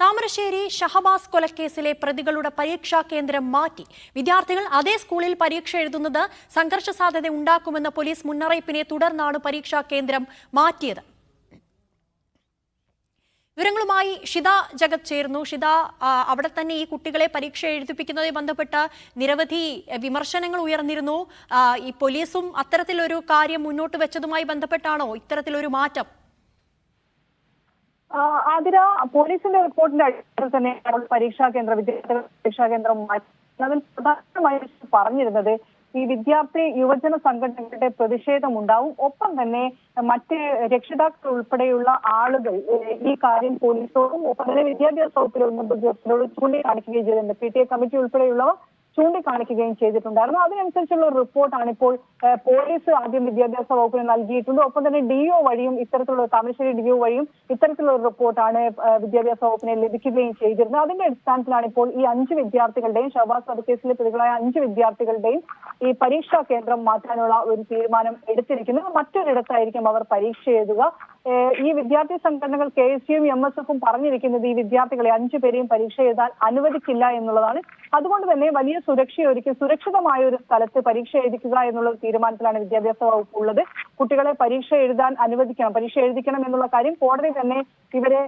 താമരശ്ശേരി ഷഹബാസ് കൊലക്കേസിലെ പ്രതികളുടെ പരീക്ഷാ കേന്ദ്രം മാറ്റി. വിദ്യാർത്ഥികൾ അതേ സ്കൂളിൽ പരീക്ഷ എഴുതുന്നത് സംഘർഷ സാധ്യത ഉണ്ടാക്കുമെന്ന പോലീസ് മുന്നറിയിപ്പിനെ തുടർന്നാണ് പരീക്ഷാ കേന്ദ്രം മാറ്റിയത്. വിവരങ്ങളുമായി ഷിത ജഗത് ചേർന്നു. ഷിത, അവിടെ തന്നെ ഈ കുട്ടികളെ പരീക്ഷ എഴുതിപ്പിക്കുന്നതുമായി ബന്ധപ്പെട്ട നിരവധി വിമർശനങ്ങൾ ഉയർന്നിരുന്നു. ഈ പോലീസും അത്തരത്തിലൊരു കാര്യം മുന്നോട്ട് വെച്ചതുമായി ബന്ധപ്പെട്ടാണോ ഇത്തരത്തിലൊരു മാറ്റം? ആതിര, പോലീസിന്റെ റിപ്പോർട്ടിന്റെ അടിസ്ഥാനത്തിൽ തന്നെ പരീക്ഷാ കേന്ദ്രം മാറ്റി. അതിൽ പ്രധാനമായി പറഞ്ഞിരുന്നത് ഈ വിദ്യാർത്ഥി യുവജന സംഘടനകളുടെ പ്രതിഷേധമുണ്ടാവും, ഒപ്പം തന്നെ മറ്റ് രക്ഷിതാക്കൾ ഉൾപ്പെടെയുള്ള ആളുകൾ ഈ കാര്യം പോലീസോടും ഒപ്പം തന്നെ വിദ്യാഭ്യാസ വകുപ്പിലെ ഉദ്യോഗസ്ഥരോട് ചൂണ്ടിക്കാണിക്കുകയും ചെയ്തിട്ടുണ്ട്. PTA കമ്മിറ്റി ഉൾപ്പെടെയുള്ളവ ചൂണ്ടിക്കാണിക്കുകയും ചെയ്തിട്ടുണ്ടായിരുന്നു. അതിനനുസരിച്ചുള്ള ഒരു റിപ്പോർട്ടാണ് ഇപ്പോൾ പോലീസ് ആദ്യം വിദ്യാഭ്യാസ വകുപ്പിന് നൽകിയിട്ടുണ്ട്. ഒപ്പം തന്നെ DO വഴിയും ഇത്തരത്തിലുള്ള താമരശ്ശേരി DO വഴിയും ഇത്തരത്തിലുള്ള ഒരു റിപ്പോർട്ടാണ് വിദ്യാഭ്യാസ വകുപ്പിനെ ലഭിക്കുകയും ചെയ്തിരുന്നത്. അതിന്റെ അടിസ്ഥാനത്തിലാണ് ഇപ്പോൾ ഈ 5 വിദ്യാർത്ഥികളുടെയും ഷഹബാസ് വധക്കേസിലെ പ്രതികളായ 5 വിദ്യാർത്ഥികളുടെയും ഈ പരീക്ഷാ കേന്ദ്രം മാറ്റാനുള്ള ഒരു തീരുമാനം എടുത്തിരിക്കുന്നത്. മറ്റൊരിടത്തായിരിക്കും അവർ പരീക്ഷ എഴുതുക. ഈ വിദ്യാർത്ഥി സംഘടനകൾ KSUവും MSFും പറഞ്ഞിരിക്കുന്നത് ഈ വിദ്യാർത്ഥികളെ 5 പേരെയും പരീക്ഷ എഴുതാൻ അനുവദിക്കില്ല എന്നുള്ളതാണ്. അതുകൊണ്ട് തന്നെ വലിയ സുരക്ഷയൊരുക്കി സുരക്ഷിതമായ ഒരു സ്ഥലത്ത് പരീക്ഷ എഴുതിക്കുക എന്നുള്ള തീരുമാനത്തിലാണ് വിദ്യാഭ്യാസ വകുപ്പ് ഉള്ളത്. കുട്ടികളെ പരീക്ഷ എഴുതിക്കണം എന്നുള്ള കാര്യം കോടതി തന്നെ ഇവരെ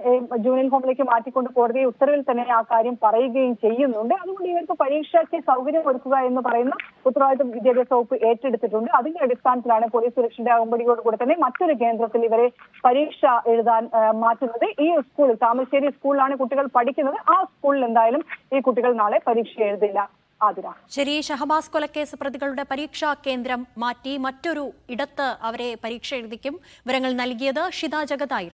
ജൂനിയർ ഹോമിലേക്ക് മാറ്റിക്കൊണ്ട് കോടതി ഉത്തരവിൽ തന്നെ ആ കാര്യം പറയുകയും ചെയ്യുന്നുണ്ട്. അതുകൊണ്ട് ഇവർക്ക് പരീക്ഷയ്ക്ക് സൗകര്യം ഒരുക്കുക എന്ന് പറയുന്ന ഉത്തരവാദിത്വം വിദ്യാഭ്യാസ വകുപ്പ് ഏറ്റെടുത്തിട്ടുണ്ട്. അതിന്റെ അടിസ്ഥാനത്തിലാണ് പോലീസ് സുരക്ഷയുടെ അകമ്പടിയോടുകൂടി തന്നെ മറ്റൊരു കേന്ദ്രത്തിൽ ഇവരെ പരീക്ഷ എഴുതാൻ മാറ്റുന്നത്. ഈ സ്കൂളിൽ, താമരശ്ശേരി സ്കൂളിലാണ് കുട്ടികൾ പഠിക്കുന്നത്. ആ സ്കൂളിൽ എന്തായാലും ഈ കുട്ടികൾ നാളെ പരീക്ഷ എഴുതില്ല. ശരി, ഷഹബാസ് കൊലക്കേസ് പ്രതികളുടെ പരീക്ഷാ കേന്ദ്രം മാറ്റി മറ്റൊരു ഇടത്ത് അവരെ പരീക്ഷ എഴുതിക്കും. വിവരങ്ങൾ നൽകിയത് ഷിത ജഗതായിരുന്നു.